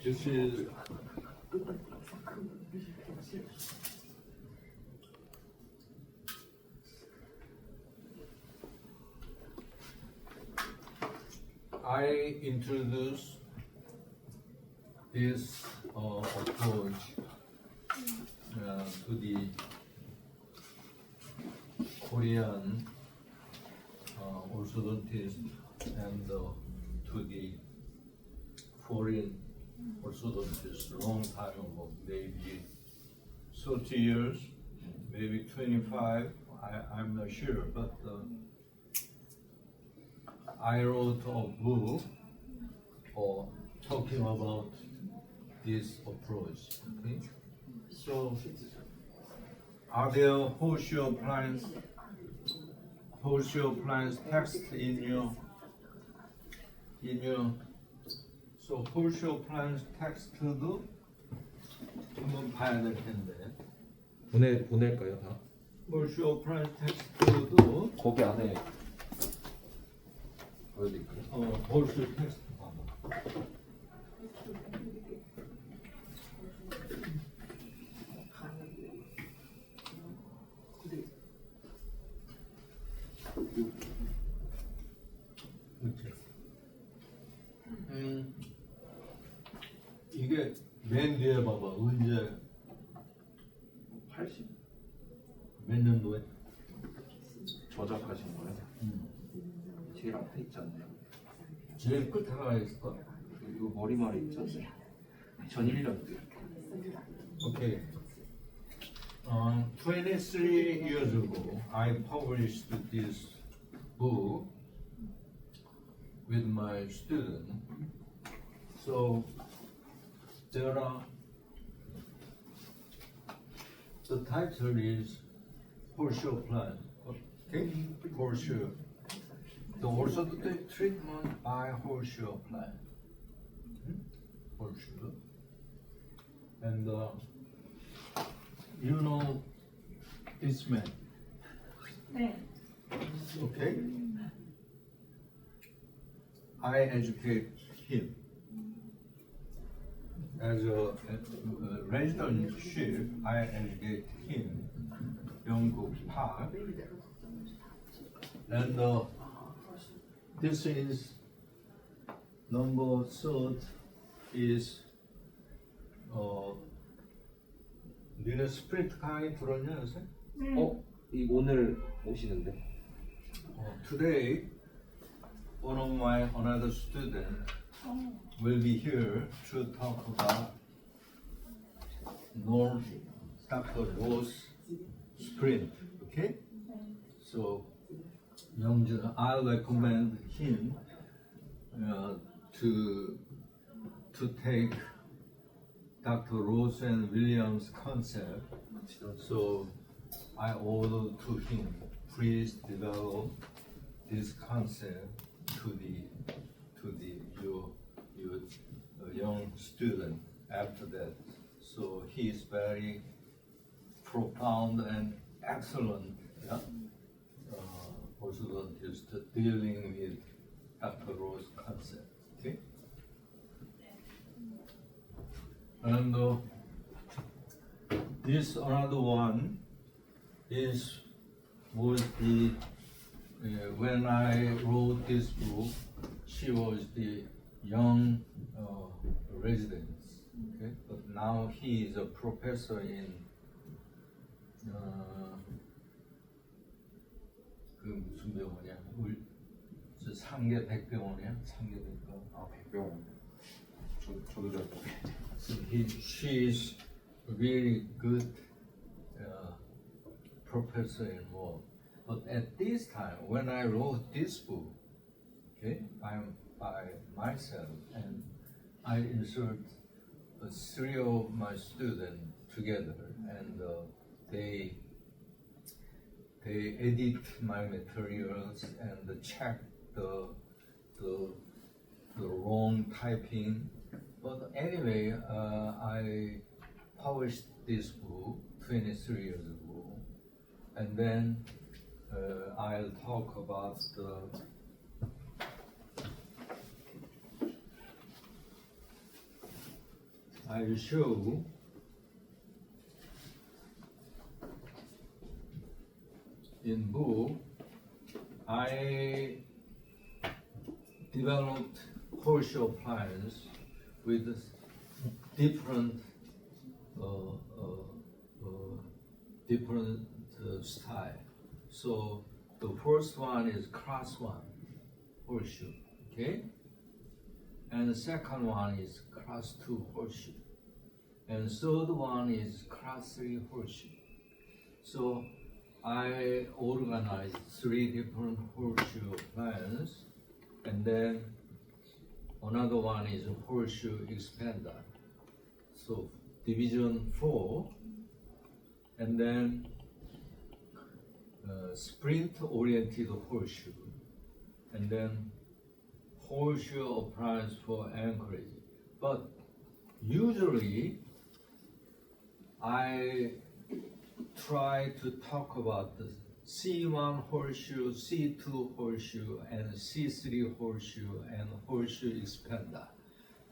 This is I introduce this approach to the Korean orthodontist and to the foreign orthodontist long time ago, maybe 30 years, maybe 25, I'm not sure, but I wrote a book talking about this approach. Okay? So, are there Horseshoe Appliance text in your so Horseshoe Appliance text도 한번 봐야 될 텐데. 보낼까요 다? Horseshoe Appliance text도 거기 안에 보여드릴까요? Horseshoe text 봐봐. 이게 맨 뒤에 봐봐. 언제 80 몇 년도에? 저작하신 거예요? 제일 앞에 있지 않나요? 제일 끝에 하나 있을까? 이거 머리말이 있지 않나요? 전일이라도 Okay. 23 years ago, I published this book with my student. So there are, the title is Horseshoe Plan. Okay, Horseshoe. The orthodontic treatment by Horseshoe Plan. Horseshoe. And you know this man, 네. okay? I educate him as a residentship. I educate him, 영국 Park, and this is number third is 니네 스프린트 강의 들었냐 요새? 이 오늘 오시는데 Today, one of my another student will be here to talk about Dr. Rose Sprint. Okay? So, Youngju, I recommend him to take Dr. Rose and Williams' concept. So I ordered to him, please develop this concept to your young student after that. So he is very profound and excellent orthodontist dealing with Dr. Rose's concept. Okay? And this another one was the when I wrote this book, she was the young resident. Okay, but now he is a professor in 그 무슨 병원이야? 저 상계 백병원이야? 상계 백병원. 아 백병원 저도 잘 모르겠네요. So she is really good professor in law. But at this time, when I wrote this book, okay, I'm by myself and I insert three of my students together, and they edit my materials and check the wrong typing. But anyway, I published this book 23 years ago, and then I'll talk about I show in book I developed Horseshoe appliance with different style. So the first one is class 1 horseshoe, okay? And the second one is class 2 horseshoe. And the third one is class 3 horseshoe. So I organized 3 different horseshoe appliances, and then another one is a horseshoe expander. So division 4, and then sprint-oriented horseshoe, and then horseshoe appliance for anchorage. But usually I try to talk about the C1 horseshoe, C2 horseshoe, and C3 horseshoe, and horseshoe expander.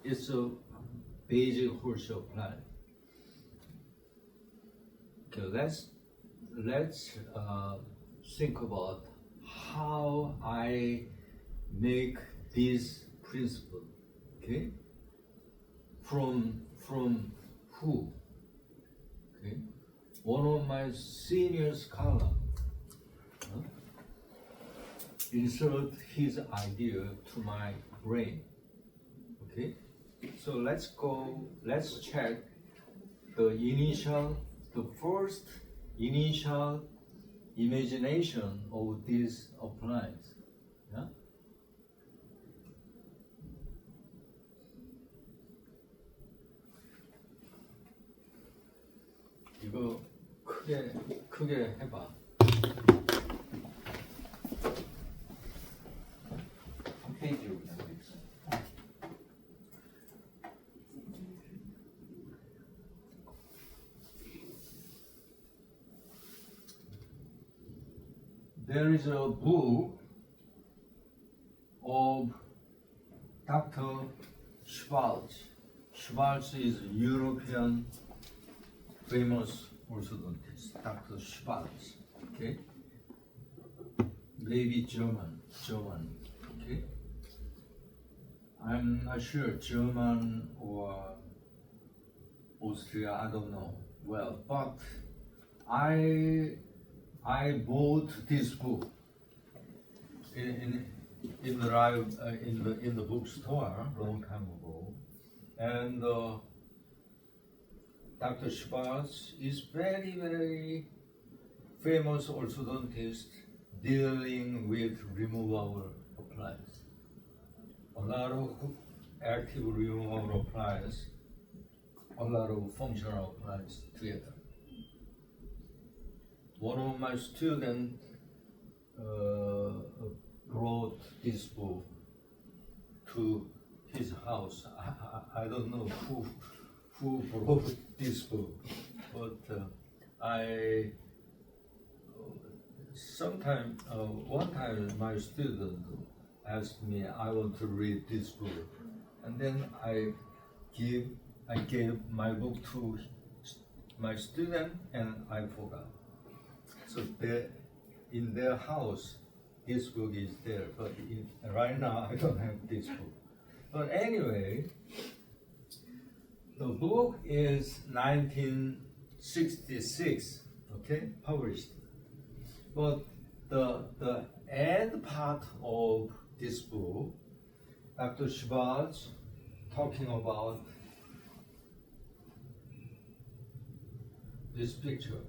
It's a basic horseshoe appliance. Okay, let's think about how I make this principle. Okay, from who? Okay, one of my senior scholars insert his idea to my brain. Okay, so let's check the first initial imagination of this appliance. Yeah? 이거 크게 해봐. 한 페이지로 그냥 있어. There is a book of Dr. Schwartz. Schwartz is European famous orthodontist, Dr. Schwartz. Okay, maybe German. Okay, I'm not sure German or Austria. I don't know well, but I bought this book in the bookstore a long time ago, and Dr. Schwartz is very famous orthodontist dealing with removable appliance. A lot of active removable appliance, a lot of functional appliance together. One of my students brought this book to his house. I don't know who brought this book, but one time my student asked me, I want to read this book, and then I gave my book to my student, and I forgot. So in their house, this book is there, but right now I don't have this book. But anyway, the book is 1966, okay, published. But the end part of this book, Dr. Schwartz talking about this picture,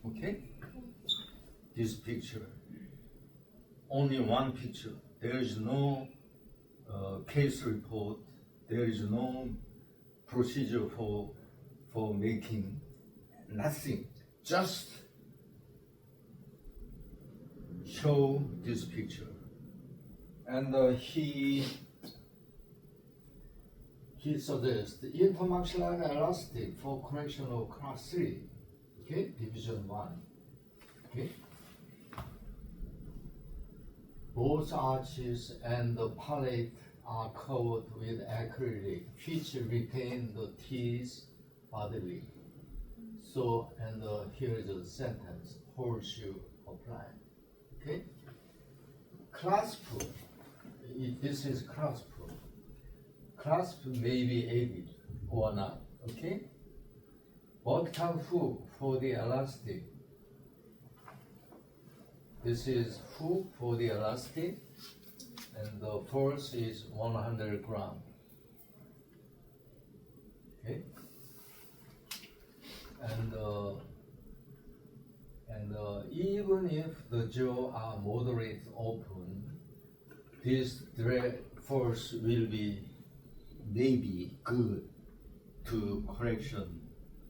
okay? This picture, only one picture. There is no case report. There is no procedure for making, nothing. Just show this picture. And he suggests the intermaxillary elastic for correction of class 3, okay, division 1, okay. Both arches and the palate are covered with acrylic, which retain the teeth bodily. So, and here is a sentence, horseshoe apply. Okay? Clasp, this is clasp. Clasp may be added or not, okay? Vertical hook for the elastic. This is hook for the elastic, and the force is 100 grams. Okay? And even if the jaw are moderate open, this drag force will be maybe good to correction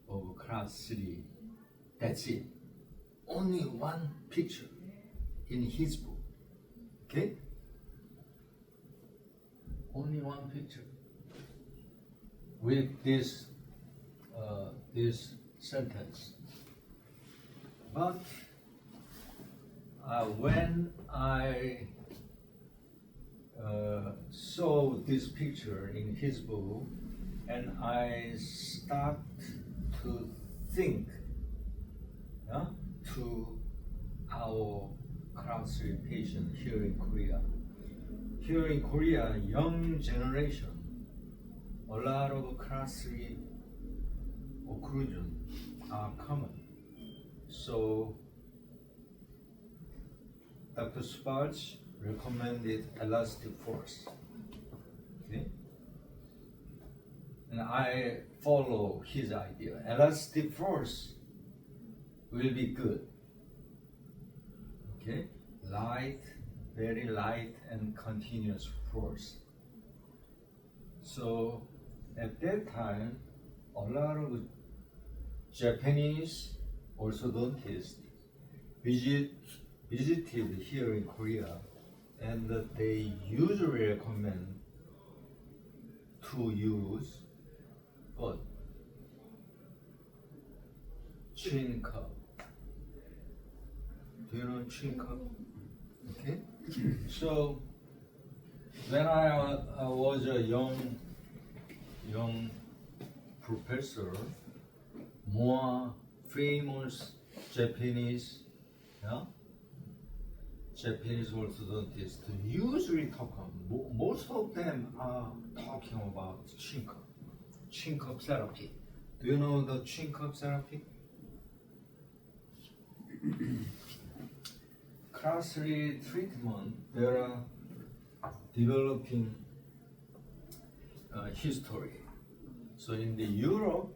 of class 3. That's it. Only one picture in his book. Okay? Only one picture with this sentence. But when I saw this picture in his book, and I start to think to our class 3 patient here in Korea. Here in Korea, young generation, a lot of class 3 occlusion are common. So Dr. Sparch recommended elastic force. Okay? And I follow his idea. Elastic force will be good. Okay? Light, very light and continuous force. So at that time, a lot of Japanese orthodontists visited here in Korea, and they usually recommend to use what? Chin cup. Do you know chin cup? Okay. So when I was a young professor, more famous Japanese orthodontists usually talk about, most of them are talking about chin cup therapy. Do you know the chin cup therapy? Class 3 treatment, there are developing history. So in the Europe,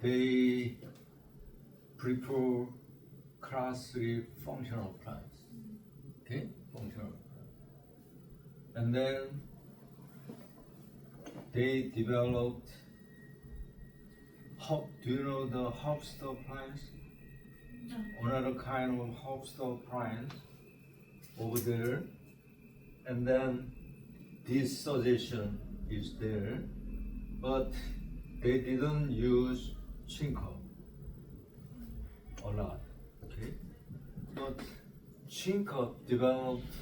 they prefer class 3 functional appliance. Okay, functional appliance. And then they developed, do you know the Horseshoe appliance? Another kind of Horseshoe appliance over there. And then this suggestion is there, but they didn't use Chinko a lot. Okay, but Chinko developed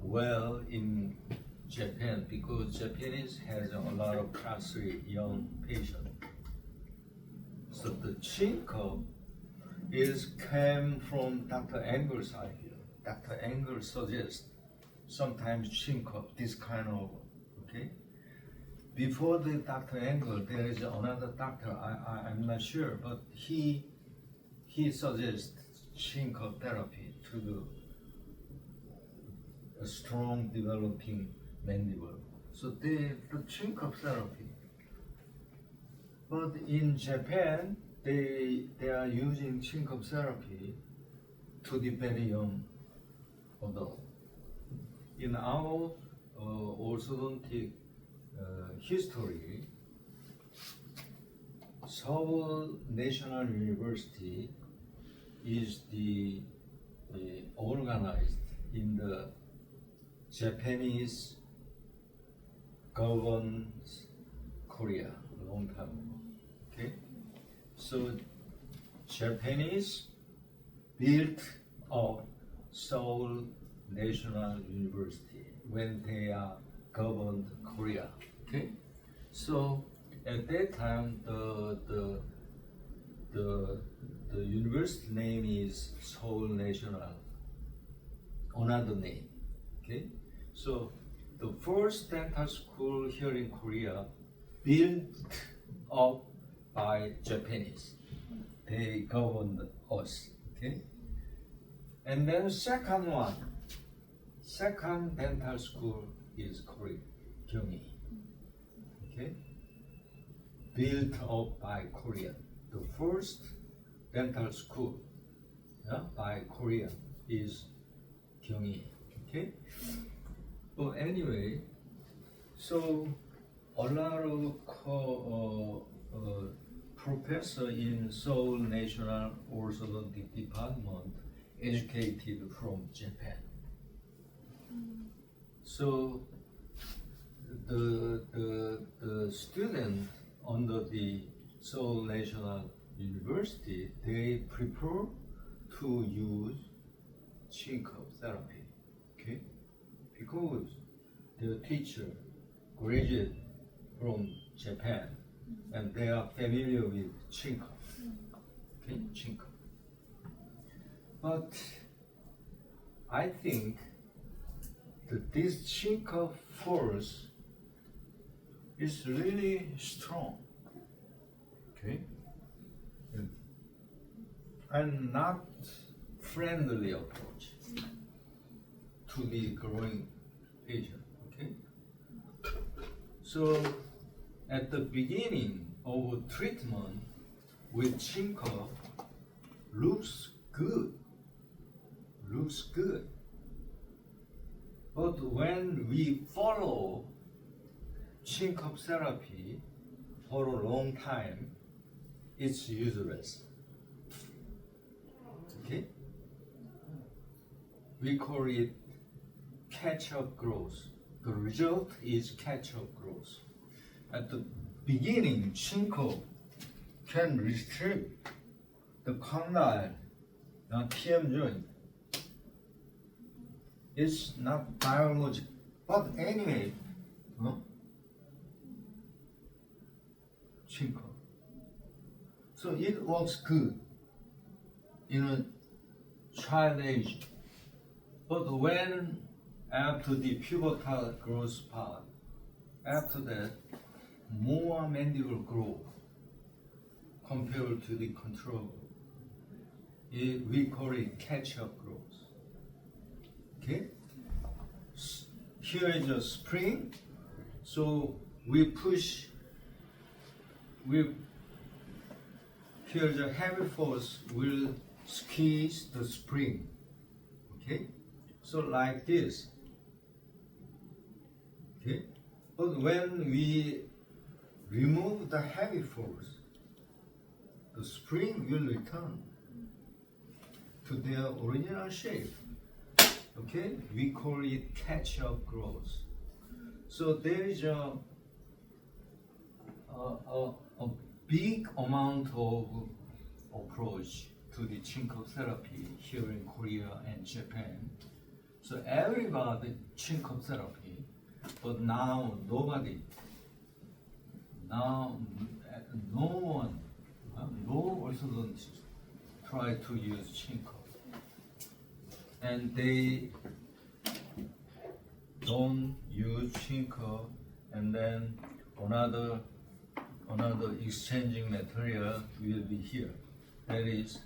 well in Japan because Japanese has a lot of class 3 young patients. So the Chinko came from Dr. Engel's idea. Dr. Engel suggests sometimes Chinko, this kind of, okay? Before the Dr. Engel, there is another doctor, I'm not sure, but he suggests Chinko therapy to do a strong developing mandible. So the Chinko therapy. But in Japan, they are using Chinko therapy to the very young adult. In our orthodontic history, Seoul National University is the organized in the Japanese governs Korea a long time ago. Okay, so Japanese built up Seoul National University when they are governed Korea. Okay, so at that time the university name is Seoul National. Another name. Okay, so the first dental school here in Korea built up by Japanese. They governed us. Okay, and then second dental school is Korea, Gyeonggi. Okay, built up by Korea. The first dental school by Korea is Gyeonggi. Okay. Well, anyway, so a lot of professor in Seoul National Orthodontic Department educated from Japan. So the student under the Seoul National University, they prefer to use chin-cup therapy, okay? Because the teacher graduated from Japan and they are familiar with chin-cup, okay, chin-cup. But I think that this chin-cup force is really strong, okay? And not friendly approach to the growing patient, okay? So at the beginning of treatment with chin-cup looks good. But when we follow chin-cup therapy for a long time, it's useless. Okay? We call it catch-up growth. The result is catch-up growth. At the beginning, chin-cup can restrict the condyle TM joint. It's not biological, but anyway, chin-cup. So it works good in a child age. But when after the pubertal growth part, after that, more mandible grow compared to the control. We call it catch-up growth. Okay? Here is a spring, so we push. Here the heavy force will squeeze the spring. Okay? So like this. Okay? But when we remove the heavy force, the spring will return to their original shape. Okay? We call it catch-up growth. So there is a big amount of approach to the chin-cup therapy here in Korea and Japan. So everybody chin-cup therapy, but now nobody, no one, no orthodontist try to use chin-cup. And they don't use chin-cup, and then another exchanging material will be here. That is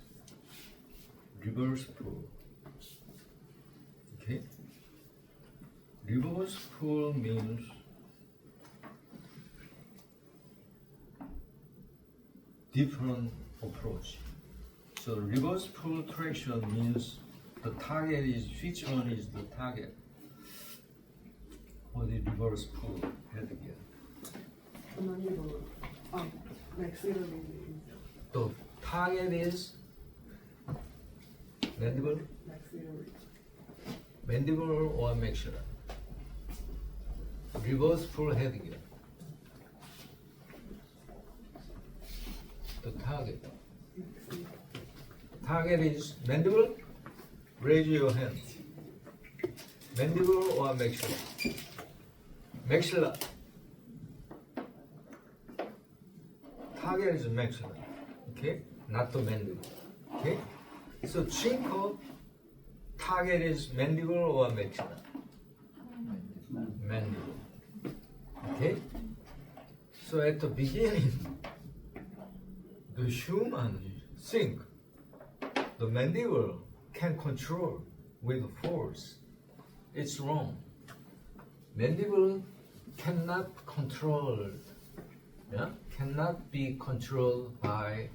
reverse pull. Okay? Reverse pull means different approach. So reverse pull traction means the target is, which one is the target for the reverse pull headgear? The target is mandible? Mandible or maxilla? Reverse pull headgear. The target is mandible? Raise your hand. Mandible or maxilla? maxilla. Target is maxilla, okay? Not the mandible, okay? So think of target is mandible or maxilla? Mandible, okay? So at the beginning, the human think the mandible can control with force. It's wrong. Mandible cannot control, cannot be controlled by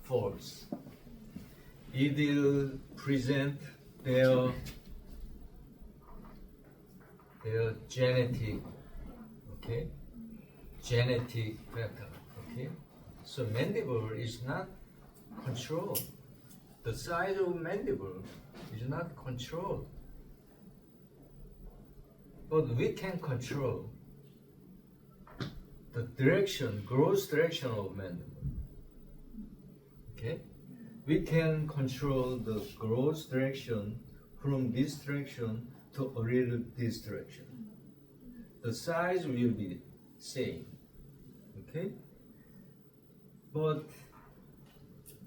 force. It will present their genetic, okay, genetic factor, okay. So mandible is not controlled. The size of mandible is not controlled. But we can control the direction, growth direction of mandible. Okay? We can control the growth direction from this direction to a little this direction. The size will be same. Okay? But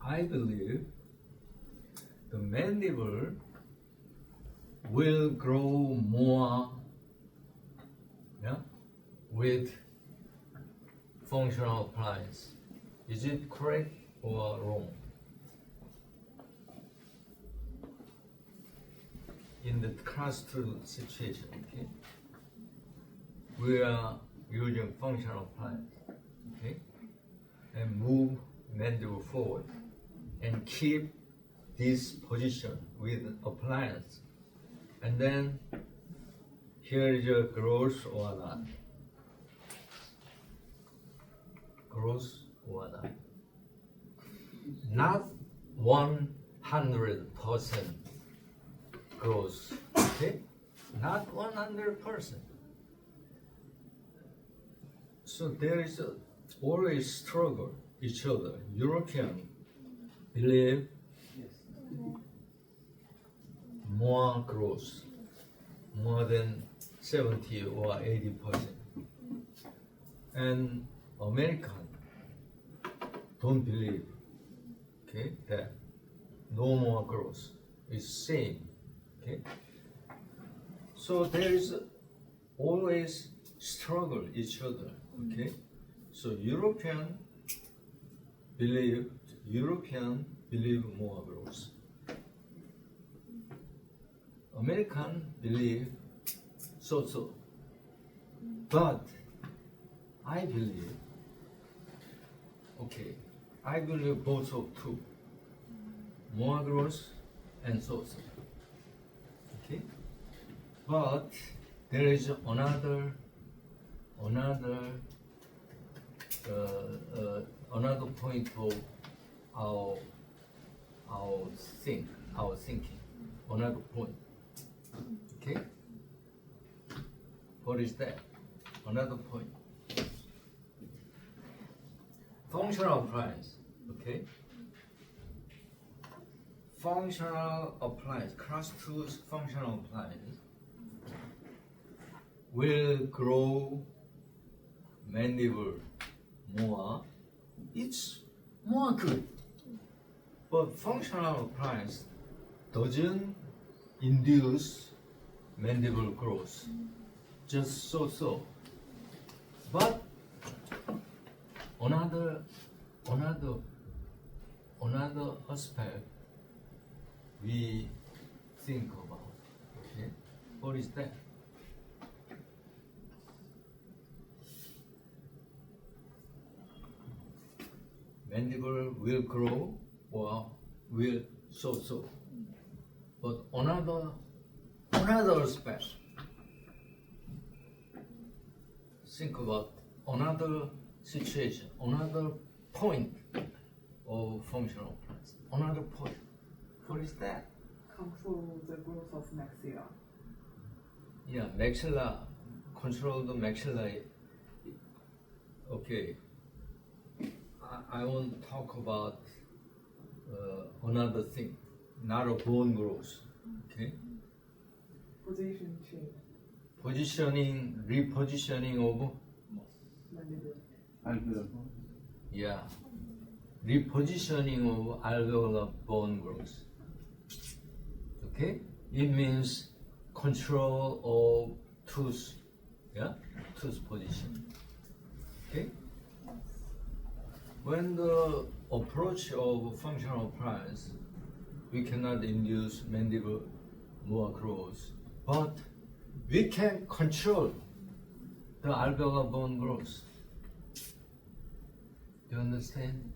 I believe the mandible will grow more with functional appliance. Is it correct or wrong? In the class 2 situation, okay, we are using functional appliance, okay, and move mandible forward and keep this position with appliance, and then here is a growth or not. Growth or not. Not 100% growth, okay? Not 100%. So there is always struggle each other. European believe more growth, more than 70 or 80%. And American don't believe, okay, that no more growth is same, okay. So there is always struggle each other, okay. So European believe more growth. American believe so. But I believe, okay, I believe both of two. More growth and so. Okay? But there is another point of our thinking. Another point. Okay? What is that? Another point. Functional appliance, okay? Functional appliance, class 2's functional appliance will grow mandible more. It's more good. But functional appliance doesn't induce mandible growth. Just so. But another aspect we think about, okay? What is that? Mandible will grow or will so. But another aspect. Think about another situation, another point of functional appliance. Another point. What is that? Control the growth of maxilla. Yeah, maxilla. Control the maxilla. Okay. I want to talk about another thing, not a bone growth. Okay. Position change. positioning, repositioning of, mandible. 알베올라 본. yeah, repositioning of alveolar bone growth. Okay? It means control of tooth, yeah, tooth position. Okay? When the approach of functional appliance, we cannot induce mandible more growth, but we can control the alveolar bone growth. Do you understand?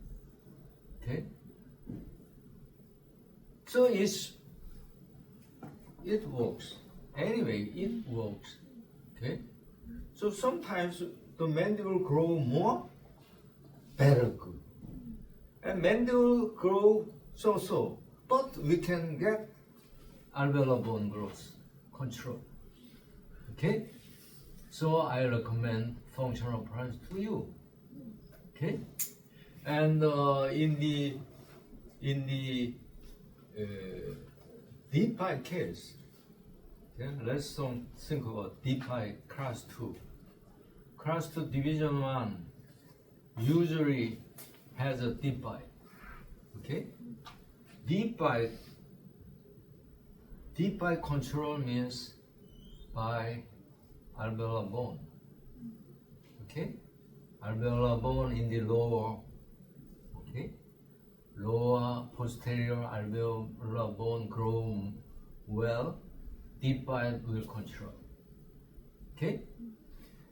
Okay? So it works. Anyway, it works. Okay? So sometimes the mandible grow more, better good. And mandible grow so-so, but we can get alveolar bone growth control. Okay? So I recommend functional appliance to you. Okay? And in the DeepI case, okay, let's think about DeepI class 2. Class 2 division 1 usually has a DeepI. Okay? DeepI control means by alveolar bone. Okay? Alveolar bone in the lower, okay? Lower posterior alveolar bone grow well, DeepI will control. Okay?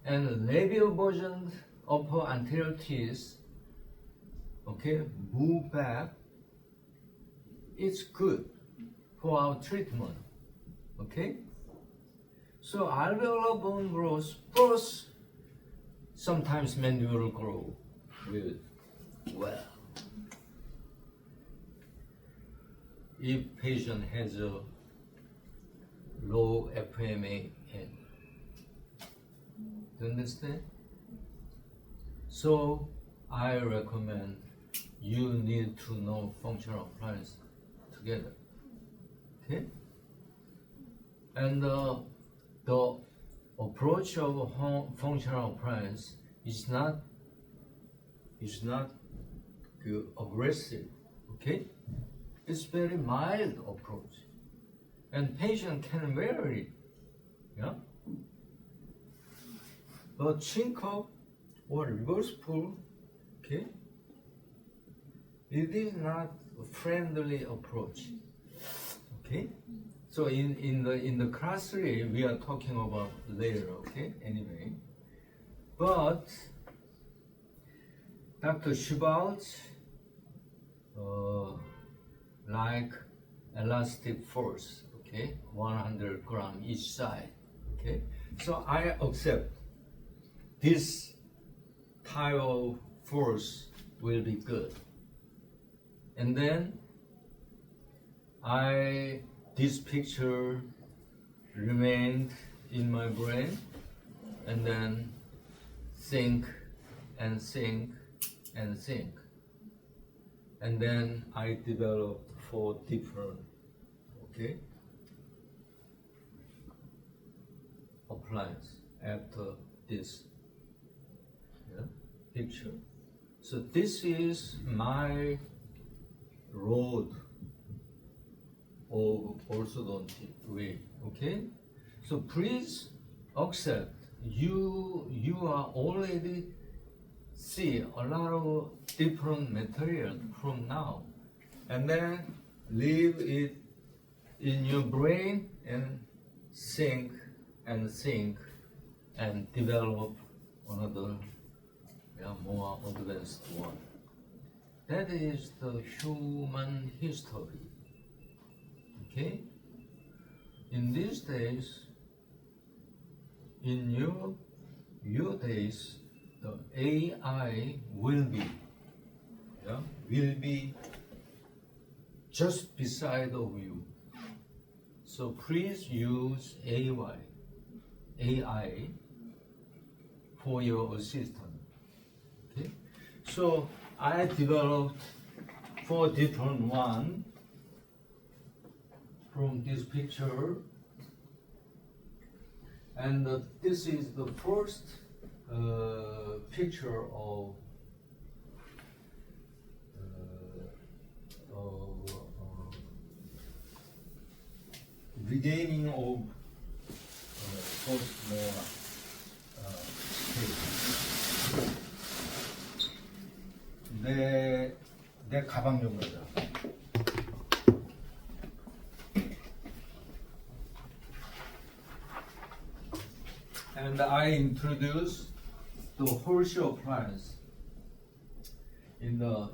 And labial version upper anterior teeth, okay, move back. It's good for our treatment. Okay? So alveolar bone growth plus sometimes mandible grow will well. If patient has a low FMA end. Do you understand? So I recommend you need to know functional appliance together. Okay? And the approach of functional appliance is not aggressive. Okay? It's very mild approach, and patient can wear it. Yeah. But chin cup or reverse pull, okay? It is not a friendly approach. Okay? So in the class 3 we are talking about later, okay? Anyway. But Dr. Schubalt like elastic force, okay? 100 gram each side, okay? So I accept this type of force will be good. And then this picture remained in my brain, and then think and think and think. And then I developed 4 different, okay, appliance after this picture. So this is my road of orthodontic way, okay? So please accept you are already see a lot of different material from now, and then leave it in your brain and think and think and develop another more advanced one. That is the human history. Okay? In these days, in your days, the AI will be just beside of you. So please use AI for your assistant. Okay? So I developed 4 different one from this picture. And this is the first picture of regaining of post-molar state. 내 가방용 거죠. And I introduced the Horseshoe appliance in the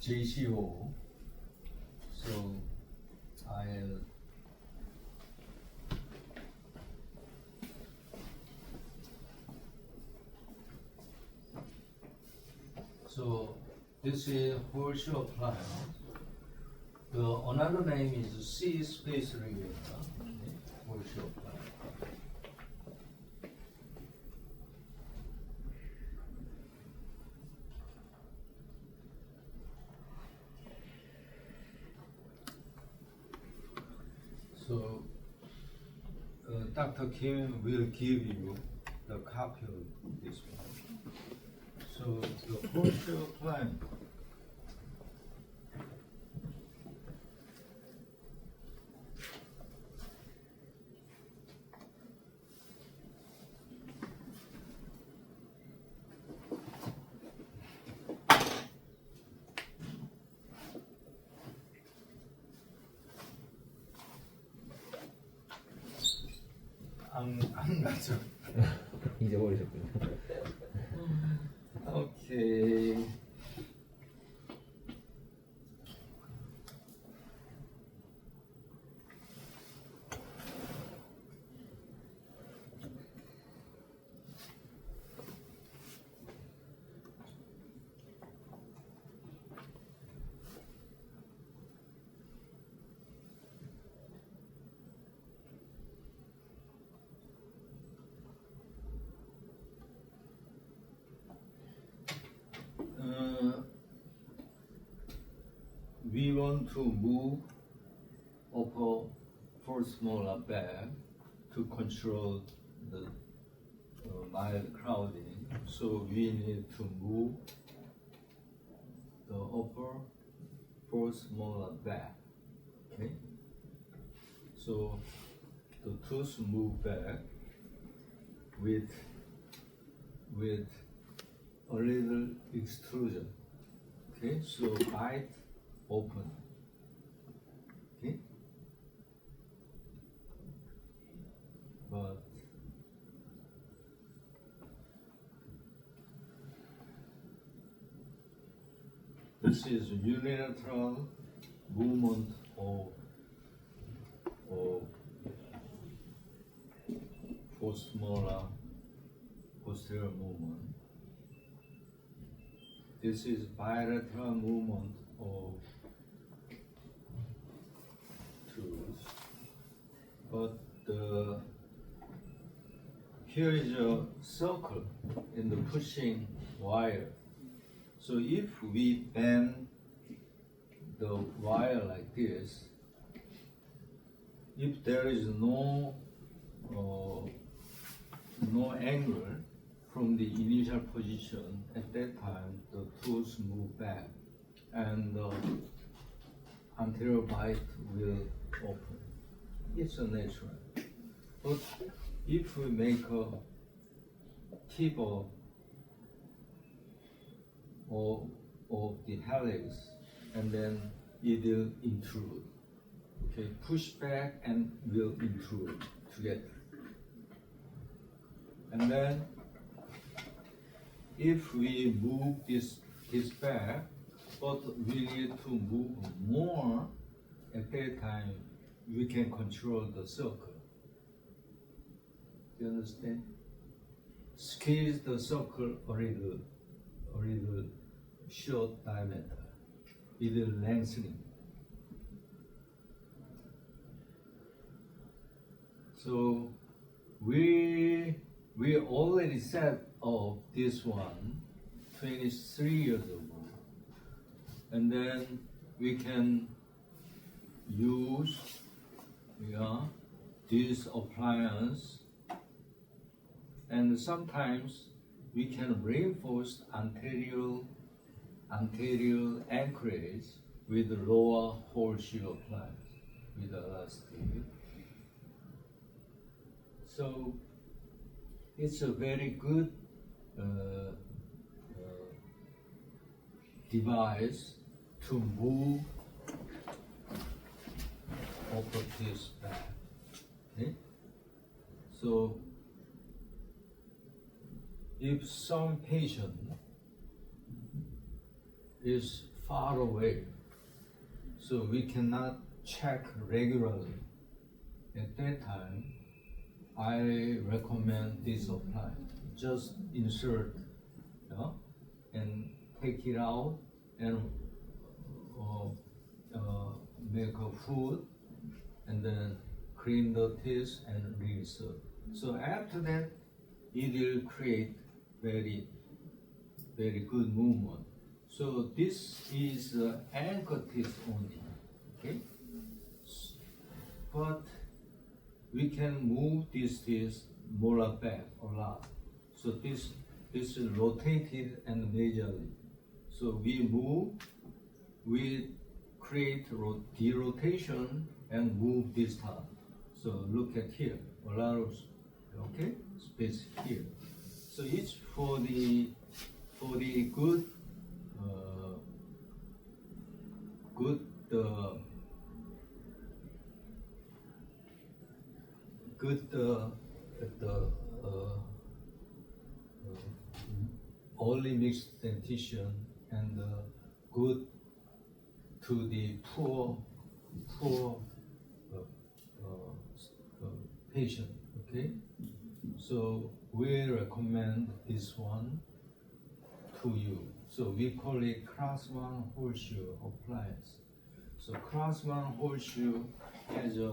JCO. So so this is Horseshoe appliance. The another name is C space regulator. Okay, Horseshoe appliance. So Dr. Kim will give you the copy of this one. So the Horseshoe appliance. 안 가죠. 잊어버리셨군요. 오케이. We want to move upper first molar back to control the mild crowding. So we need to move the upper first molar back. Okay. So the tooth move back with a little extrusion. Okay. So bite open. Okay. But this is unilateral movement of post-molar posterior movement. This is bilateral movement of tooth. But here is a circle in the pushing wire. So if we bend the wire like this, if there is no angle from the initial position, at that time the tooth move back and the anterior bite will open. It's a natural. But if we make a tip of the helix and then it will intrude. Okay, push back and will intrude together. And then if we move this back, but we need to move more, at that time we can control the circle. Do you understand? Squeeze the circle a little short diameter. It will lengthening. So we already set up this one 23 years ago, and then we can use this appliance, and sometimes we can reinforce anterior anchorage with lower horseshoe appliance with elastic. So it's a very good device to move operative back. Okay? So if some patient is far away, so we cannot check regularly, at that time I recommend this appliance. Just insert and take it out and make a food and then clean the teeth and reinsert. So after that, it will create very good movement. So this is anchor teeth only, okay? But we can move this teeth molar back a lot. So this is rotated and majorly. So we move, we create derotation and move this time. So look at here, a lot of space here. So it's for the good early mixed dentition and good to the poor patient. Okay, so we recommend this one to you. So we call it class 1 horseshoe appliance. So class 1 horseshoe has a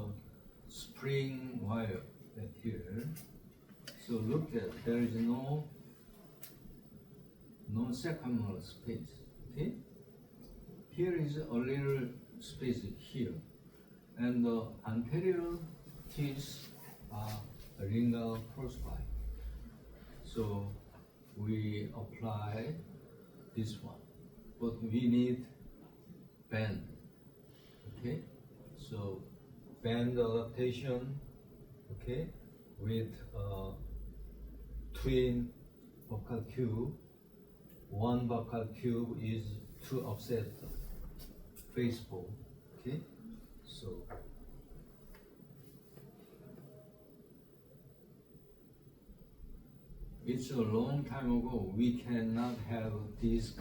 spring wire right here. So look at, there is no second molar space. Okay, here is a little space here, and the anterior teeth are a lingual crossbite. So we apply this one, but we need bend. Okay, so bend adaptation. Okay, with twin buccal tube. One buccal tube is to offset face ball. Okay, so it's a long time ago. We cannot have this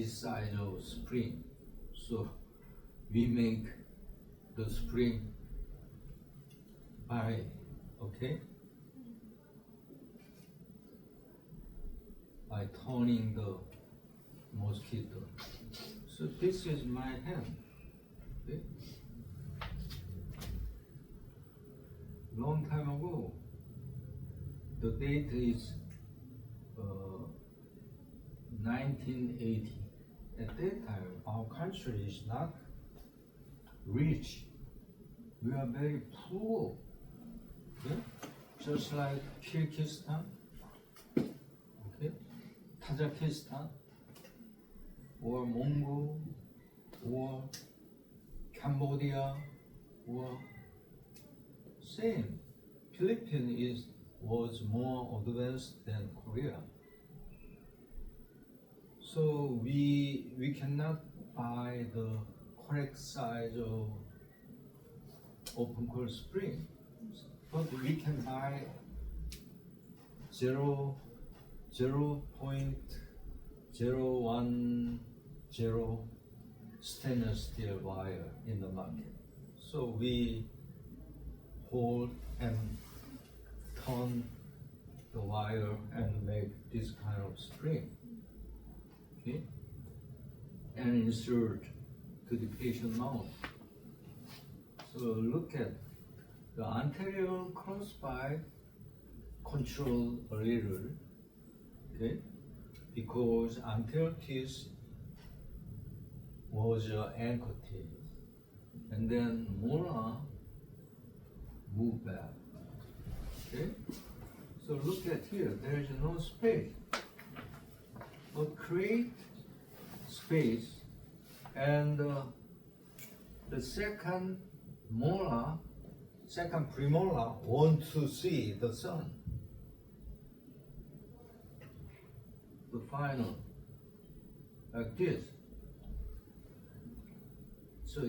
size of spring, so we make the spring by turning the mosquito. So this is my hand. Okay? Long time ago. The date is 1980. At that time, our country is not rich. We are very poor. Okay? Just like Kyrgyzstan, okay? Tajikistan, or Mongol, or Cambodia, or same. Philippines was more advanced than Korea. So we cannot buy the correct size of open core spring, but we can buy 0.010 stainless steel wire in the market. So we hold and turn the wire and make this kind of spring, okay, and insert to the patient mouth. So look at the anterior crossbite control a little, okay, because anterior teeth was anchor teeth. and then molar move back. Okay? So look at here, there is no space. But create space, and the second molar, second premolar want to see the sun. The final, like this. So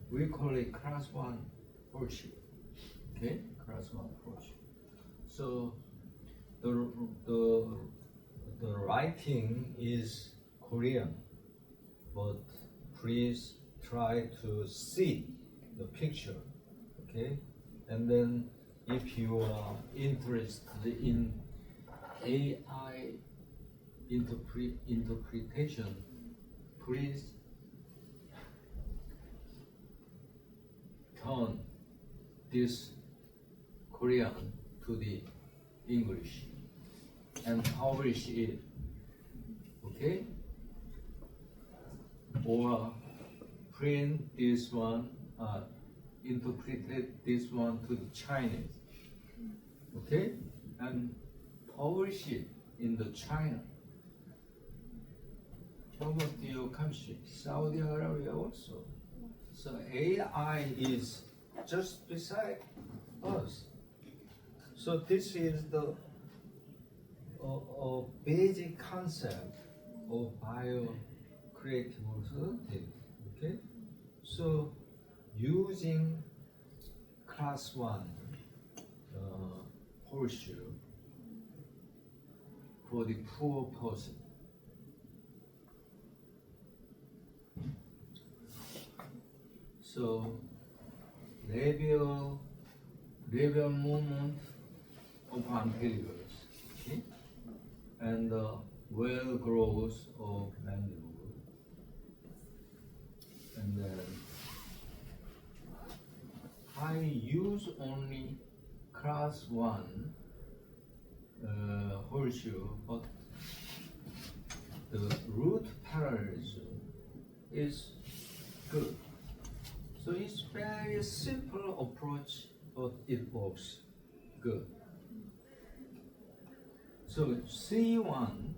we call it class 1 horseshoe. Okay, class 1 horseshoe. So the writing is Korean, but please try to see the picture. Okay, and then if you are interested in AI interpretation, please turn this Korean to the English and publish it, okay? Or print this one, interpret this one to the Chinese, okay? And publish it in the China. Almost your country, Saudi Arabia also. So AI is just beside us. So this is the basic concept of bio-creative alternatives. Okay, so using class 1 horseshoe for the poor person. So labial movement of anteriors, okay? And well growth of mandible. And then I use only class 1 horseshoe, but the root parallelism is good. So it's very simple approach, but it works good. So C1,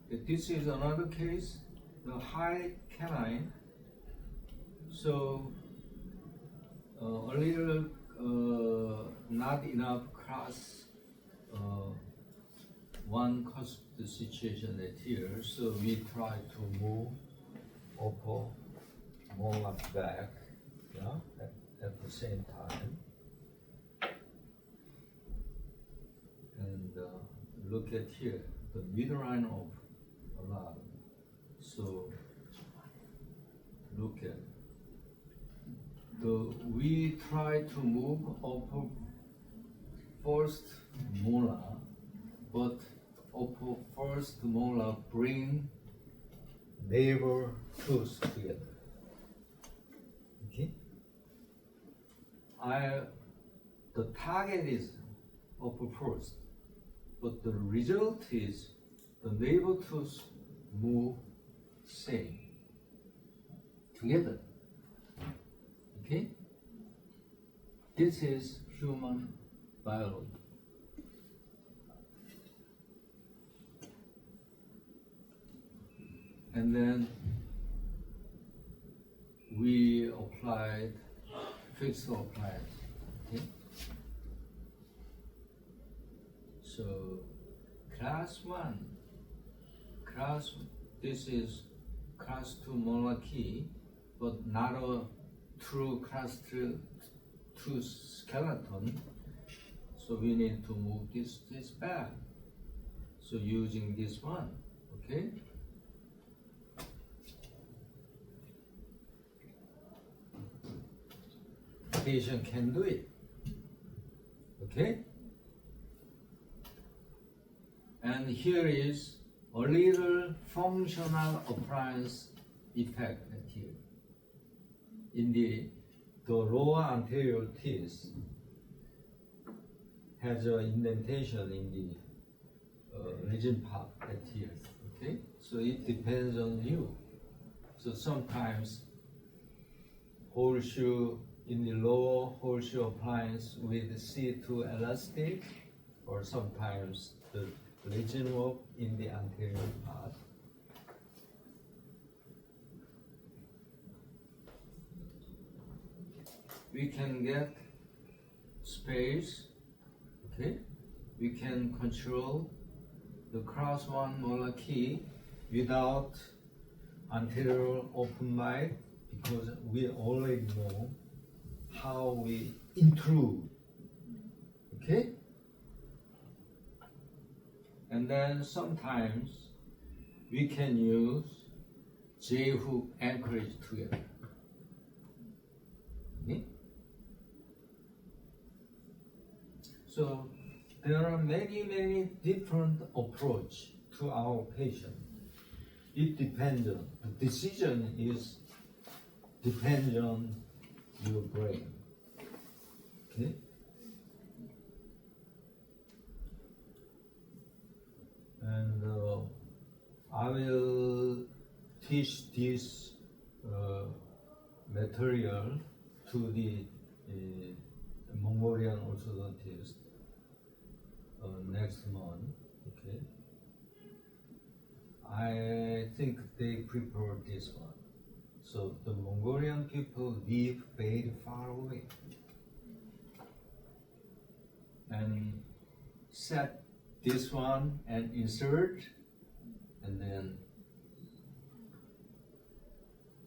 this is another case, the high canine. So a little not enough class 1 cusp situation at here. So we try to move upper molar back, yeah, at the same time. And look at here, the midline of alarm. So look at we try to move upper first molar, but upper first molar bring neighbor tooth together. Okay. The target is upper first, but the result is the neighbor tooth move same together. Okay? This is human biology. And then we applied fixed appliance. Okay? So class 1, this is class 2 molar key, but not a true class 2 skeleton. So we need to move this back. So using this one, okay? Patient can do it, okay? And here is a little functional appliance effect here. In the lower anterior teeth has an indentation in the region part at here, okay? So it depends on you. So sometimes horseshoe in the lower horseshoe appliance with C2 elastic, or sometimes the legion work in the anterior part. We can get space, okay? We can control the cross one molar key without anterior open mic, because we already know how we intrude, okay? And then sometimes we can use J-hook anchorage together. Okay? So there are many different approach to our patient. It depends on, the decision depends on your brain. Okay? And I will teach this material to the Mongolian orthodontist next month. Okay, I think they prefer this one. So the Mongolian people live very far away, and set this one and insert, and then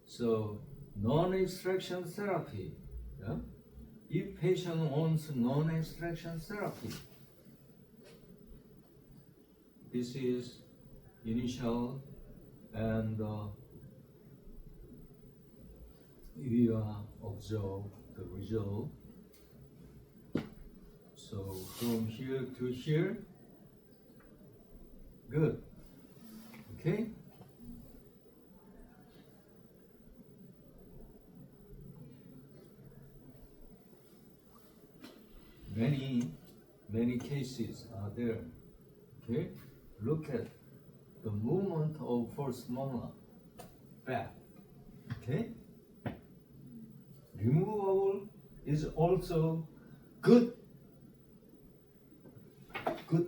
so non-extraction therapy. Yeah? If patient wants non-extraction therapy, this is initial, and we observe the result. So from here to here, good. Okay. Many cases are there. Okay, look at the movement of first molar back. Okay, removable is also good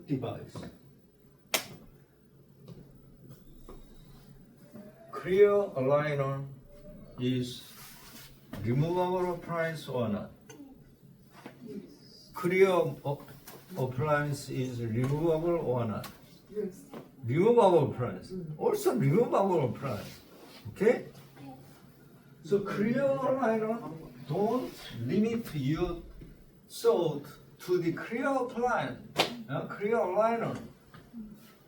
device. Clear aligner is removable appliance or not? Clear appliance is removable or not? Yes. Removable appliance. Also removable appliance. Okay? So clear aligner, don't limit your thought to the clear appliance, clear aligner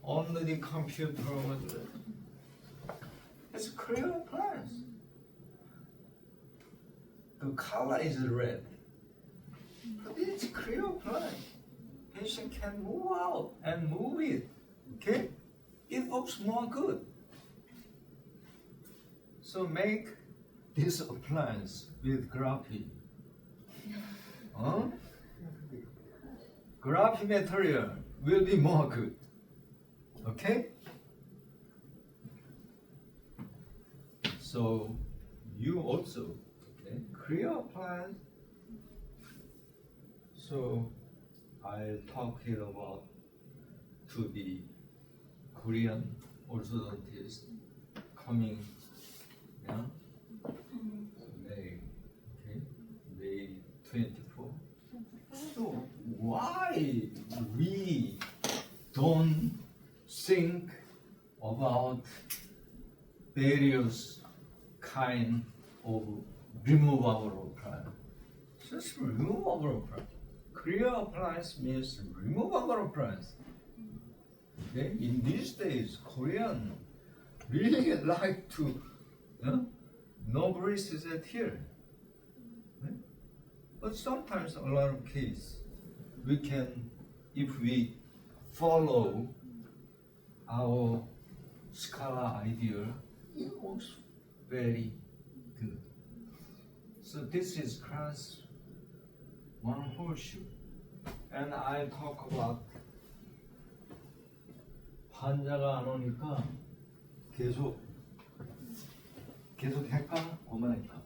on the computer. It's clear appliance. The color is red. But it's clear appliance. Patient can move out and move it. Okay? It looks more good. So make this appliance with graphene. Graphene material will be more good. Okay? So you also, okay, clear appliance. So I'll talk here about to the Korean orthodontist coming, yeah, May, okay, May 24. So why we don't think about various kind of removable appliance? Just removable appliance. Clear appliance means removable appliance. Okay? In these days, Korean really like to no braces at here. Okay? But sometimes a lot of cases we can, if we follow our Scala idea, it works very good. So this is class 1 horseshoe. And I talk about 환자가 안 오니까 계속 할까? 그만할까?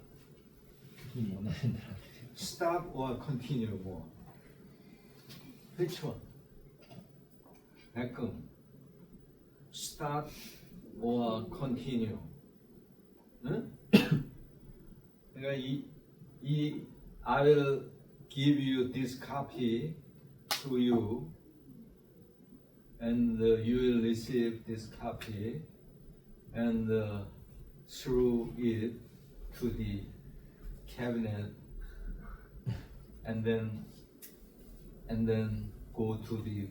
좀 원하신다. Stop or continue more? Which one? 백금. Start or continue? 응? 그러니까 I will give you this copy to you, and you will receive this copy, and through it to the cabinet, and then go to the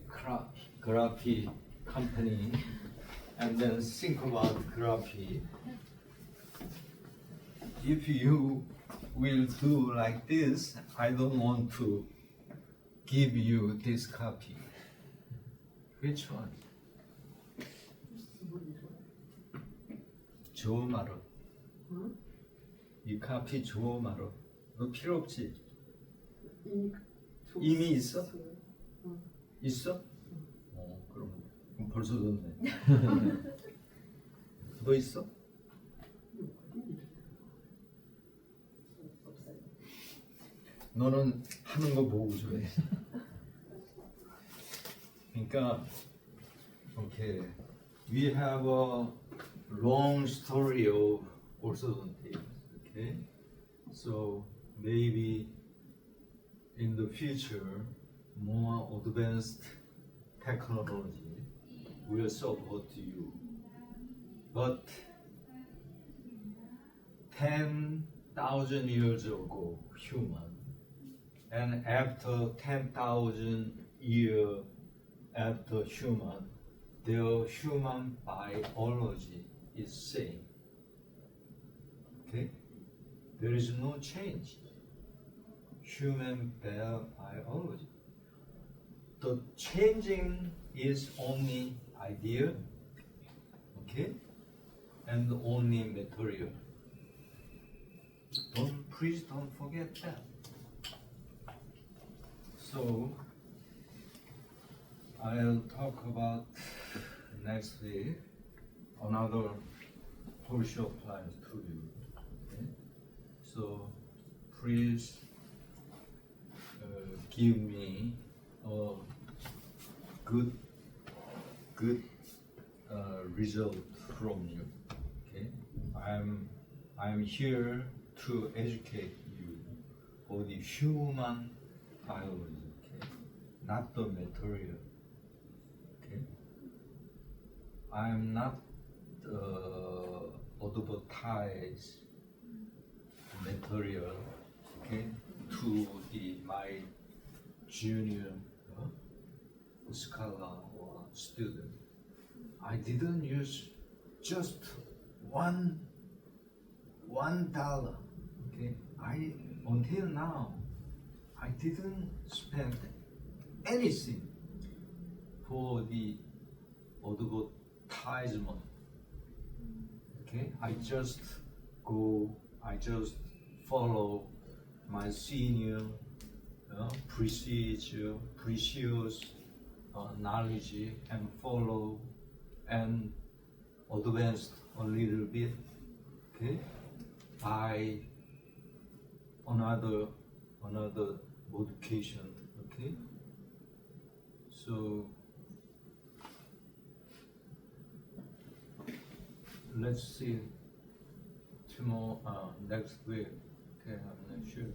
graphic company, and then think about graphic. If you will do like this, I don't want to give you this copy. Which one? 줘 말어. 응? 이 카피 줘 말어. 너 필요 없지? 줬- 이미 있어? 응. 있어? 그럼 벌써 줬네. 너 있어? 없어요. 너는 하는 거 보고 줘야 돼. 그러니까 okay, we have a long story of orthodontics. Okay, so maybe in the future more advanced technology will support you, but 10,000 years ago human, and after 10,000 years after human, their human biology is same. Okay? There is no change. Human biology. The changing is only idea, okay, and only material. Please don't forget that. So I'll talk about next week another Horseshoe appliance to you. Okay? So please give me a good result from you. Okay, I'm here to educate you for the human biology. Okay, not the material. Okay, I'm not advertise material. Okay, to my junior scholar or student. I didn't use just $1. Okay, until now I didn't spend anything for the advertisement. Okay, I just follow my senior precious knowledge and follow and advanced a little bit, okay, by another modification, okay. So let's see tomorrow, next week. Okay, I'm not sure.